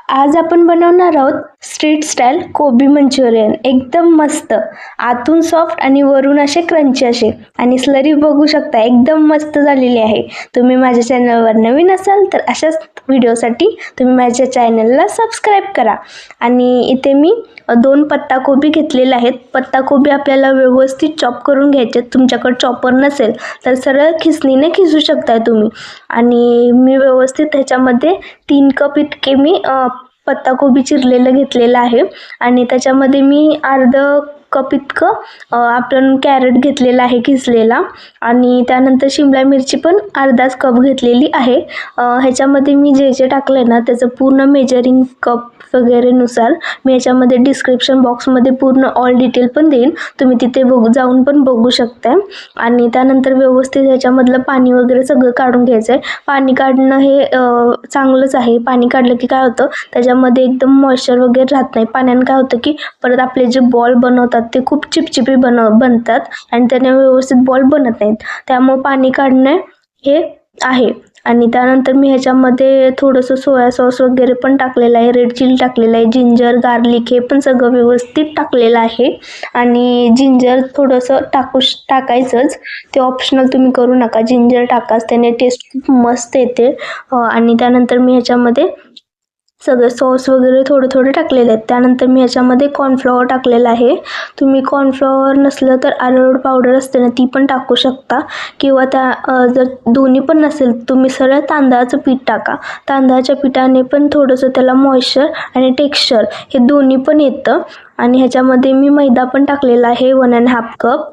आज आपण बनवणार आहोत स्ट्रीट स्टाईल कोबी मंचुरियन। एकदम मस्त, आतून सॉफ्ट आणि वरून असे क्रंची असे, आणि स्लरी बघू शकता एकदम मस्त झालेली आहे। तुम्ही माझ्या चॅनलवर नवीन असाल तर अशाच व्हिडिओसाठी तुम्ही माझ्या चॅनलला सबस्क्राइब करा। आणि इथे मी 2 पत्ता कोबी घेतलेले आहेत। पत्ता कोबी आपल्याला व्यवस्थित चॉप करून घ्यायचे। तुमच्याकडे चॉपर नसेल तर सरळ खिसणीने खिसू शकता तुम्ही। आणि मी व्यवस्थित त्याच्यामध्ये 3 कप इतके मी पत्ता कोबी चिरलेलं घेतलेलं आहे। आणि त्याच्यामध्ये मी अर्धा कप इतकं आपण कॅरेट घेतलेला आहे किसलेला, आणि त्यानंतर शिमला मिरची पण अर्धाच कप घेतलेली आहे। ह्याच्यामध्ये मी जे जे टाकलंय ना त्याचं पूर्ण मेजरिंग कप वगैरे नुसार मी ह्याच्यामध्ये डिस्क्रिप्शन बॉक्समध्ये पूर्ण ऑल डिटेल पण देईन, तुम्ही तिथे जाऊन पण बघू शकता। आणि त्यानंतर व्यवस्थित ह्याच्यामधलं पाणी वगैरे सगळं काढून घ्यायचं आहे। पाणी काढणं हे चांगलंच आहे। पाणी काढलं की काय होतं, त्याच्यामध्ये एकदम मॉइश्चर वगैरे राहत नाही। पाण्याने काय होतं की परत आपले जे बॉल बनवतात ते खूप चिपचिपी बनतात आणि त्याने व्यवस्थित बॉल बनत नाहीत। त्यामुळे पाणी काढणे हे आहे। आणि त्यानंतर मी ह्याच्यामध्ये थोडंसं सोया सॉस वगैरे पण टाकलेलं आहे, रेड चिली टाकलेलं आहे, जिंजर गार्लिक हे पण सगळं व्यवस्थित टाकलेलं आहे। आणि जिंजर थोडंसं टाकायचंच, ते ऑप्शनल, तुम्ही करू नका। जिंजर टाकाच, त्याने टेस्ट खूप मस्त येते। आणि त्यानंतर मी ह्याच्यामध्ये सगळे सॉस वगैरे थोडे टाकलेले आहेत। त्यानंतर मी ह्याच्यामध्ये कॉर्नफ्लॉवर टाकलेलं आहे। तुम्ही कॉर्नफ्लॉवर नसलं तर अरारोट पावडर असते ना ती पण टाकू शकता, किंवा त्या जर दोन्ही पण नसेल तुम्ही सरळ तांदळाचं पीठ टाका। तांदळाच्या पिठाने पण थोडंसं त्याला मॉइश्चर आणि टेक्स्चर हे दोन्ही पण येतं। आणि ह्याच्यामध्ये मी मैदा पण टाकलेला आहे 1.5 कप,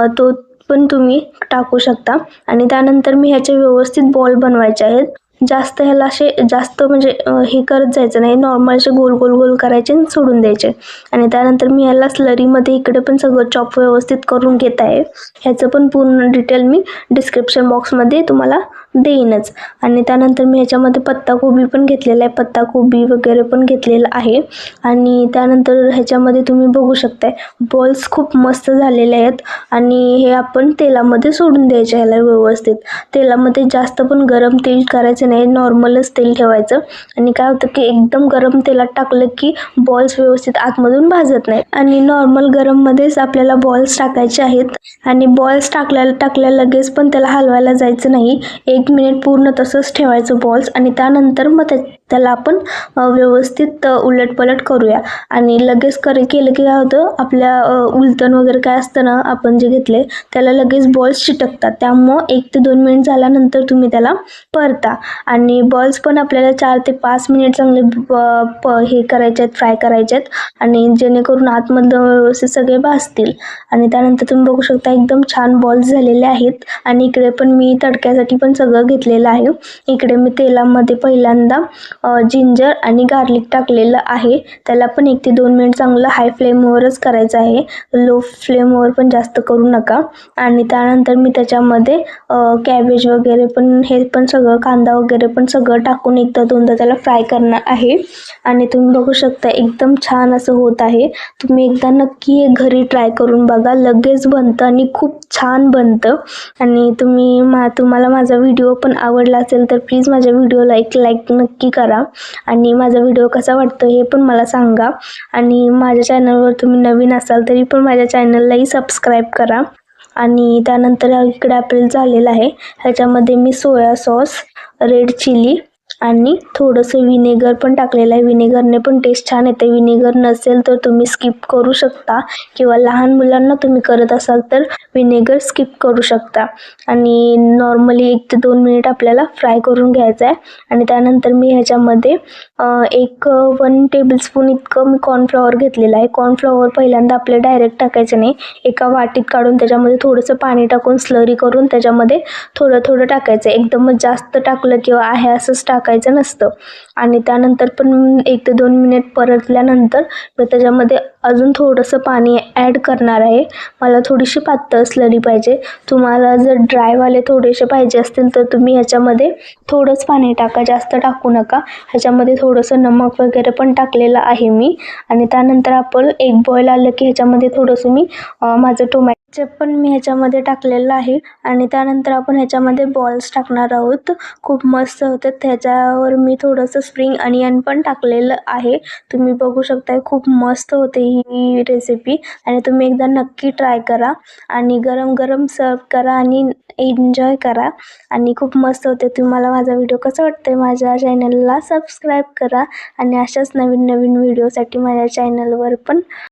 तो पण तुम्ही टाकू शकता। आणि त्यानंतर मी ह्याचे व्यवस्थित बॉल बनवायचे आहेत। जास्त ह्याला जास्त म्हणजे हे करत जायचं नाही, नॉर्मल असे गोल गोल गोल करायचे आणि सोडून द्यायचे। आणि त्यानंतर मी ह्याला स्लरीमध्ये इकडे पण सगळं चॉप व्यवस्थित करून घेत आहे। ह्याचं पण पूर्ण डिटेल मी डिस्क्रिप्शन बॉक्समध्ये तुम्हाला देईनच। आणि त्यानंतर मी ह्याच्यामध्ये पत्ता कोबी पण घेतलेला आहे, पत्ता कोबी वगैरे पण घेतलेलं आहे। आणि त्यानंतर ह्याच्यामध्ये तुम्ही बघू शकताय बॉल्स खूप मस्त झालेले आहेत। आणि हे आपण तेलामध्ये सोडून द्यायचे ह्याला व्यवस्थित। तेलामध्ये जास्त पण गरम तेल करायचं नाही, नॉर्मलच तेल ठेवायचं। आणि काय होतं की एकदम गरम तेलात टाकलं की बॉल्स व्यवस्थित आतमधून भाजत नाही। आणि नॉर्मल गरम मध्येच आपल्याला बॉल्स टाकायचे आहेत। आणि बॉल्स टाकल्या लगेच पण त्याला हलवायला जायचं नाही, 1 मिनिट पूर्ण तसंच ठेवायचं बॉल्स। आणि त्यानंतर मग त्याला आपण व्यवस्थित उलटपलट करूया। आणि लगेच केलं की काय होतं, आपल्या उलटण वगैरे काय असतं ना आपण जे घेतले त्याला लगेच बॉल्स चिटकतात। त्यामुळं 1 ते 2 मिनिट झाल्यानंतर तुम्ही त्याला परता। आणि बॉल्स पण आपल्याला 4 ते 5 मिनिट चांगले हे करायचे आहेत, फ्राय करायचे आहेत, आणि जेणेकरून आतमधलं व्यवस्थित सगळे भाजतील। आणि त्यानंतर तुम्ही बघू शकता एकदम छान बॉल्स झालेले आहेत। आणि इकडे पण मी तडक्यासाठी पण सगळं घेतलेलं आहे। इकडे मी तेलामध्ये पहिल्यांदा जिंजर आणि गार्लिक टाकलेलं आहे। त्याला पण 1 ते 2 मिनिट चांगलं हाय फ्लेमवरच करायचं आहे, लो फ्लेमवर पण जास्त करू नका। आणि त्यानंतर मी त्याच्यामध्ये कॅबेज वगैरे पण हे पण सगळं, कांदा वगैरे पण सगळं टाकून 1 ते 2दा त्याला फ्राय करणार आहे। आणि तुम्ही बघू शकता एकदम छान असं होत आहे। तुम्ही एकदा नक्की हे घरी ट्राय करून बघा, लगेच बनतं आणि खूप छान बनतं। आणि तुम्हाला माझा व्हिडिओ पण आवडला असेल तर प्लीज माझ्या व्हिडिओला एक लाईक नक्की करा। आणि माझा व्हिडिओ कसा वाटतो हे पण मला सांगा। आणि माझ्या चॅनलवर तुम्ही नवीन असाल तरी पण माझ्या चॅनललाही सबस्क्राईब करा। आणि त्यानंतर इकडे आपल्याला झालेलं आहे, ह्याच्यामध्ये मी सोया सॉस, रेड चिली आणि थोडंसं विनेगर पण टाकलेलं आहे। विनेगरने पण टेस्ट छान येते। विनेगर नसेल तर तुम्ही स्किप करू शकता, किंवा लहान मुलांना तुम्ही करत असाल तर विनेगर स्किप करू शकता। आणि नॉर्मली 1 ते 2 मिनिट आपल्याला फ्राय करून घ्यायचं आहे। आणि त्यानंतर मी ह्याच्यामध्ये 1 टेबलस्पून इतकं मी कॉर्नफ्लॉवर घेतलेलं आहे। कॉर्नफ्लॉवर पहिल्यांदा आपले डायरेक्ट टाकायचं नाही, एका वाटीत काढून त्याच्यामध्ये थोडंसं पाणी टाकून स्लरी करून त्याच्यामध्ये थोडं टाकायचं। एकदमच जास्त टाकलं किंवा आहे असंच टाकायचं नसतं। आणि त्यानंतर पण 1 ते 2 मिनिट परतल्यानंतर मी त्याच्यामध्ये अजून थोडंसं पाणी ॲड करणार आहे। मला थोडीशी पातळ स्लरी पाहिजे। तुम्हाला जर ड्रायवाले थोडेसे पाहिजे असतील तर तुम्ही ह्याच्यामध्ये थोडंच पाणी टाका, जास्त टाकू नका। ह्याच्यामध्ये थोडंसं नमक वगैरे पण टाकलेलं आहे मी। आणि त्यानंतर आपण 1 बॉईल आलं की ह्याच्यामध्ये थोडंसं मी माझं केचप पण मी ह्याच्यामध्ये टाकलेलं आहे आणि त्यानंतर आपण ह्याच्यामध्ये बॉल्स टाकणार आहोत. खूप मस्त होते. त्याच्यावर मी थोडंसं स्प्रिंग अनियन पण टाकलेलं आहे. तुम्ही बघू शकताय खूप मस्त होते ही रेसिपी आणि तुम्ही एकदा नक्की ट्राय करा आणि गरम गरम सर्व करा आणि एन्जॉय करा आणि खूप मस्त होते. तुम्हाला माझा व्हिडिओ कसा वाटतंय माझ्या चॅनलला सबस्क्राईब करा आणि अशाच नवीन नवीन व्हिडिओसाठी माझ्या चॅनलवर पण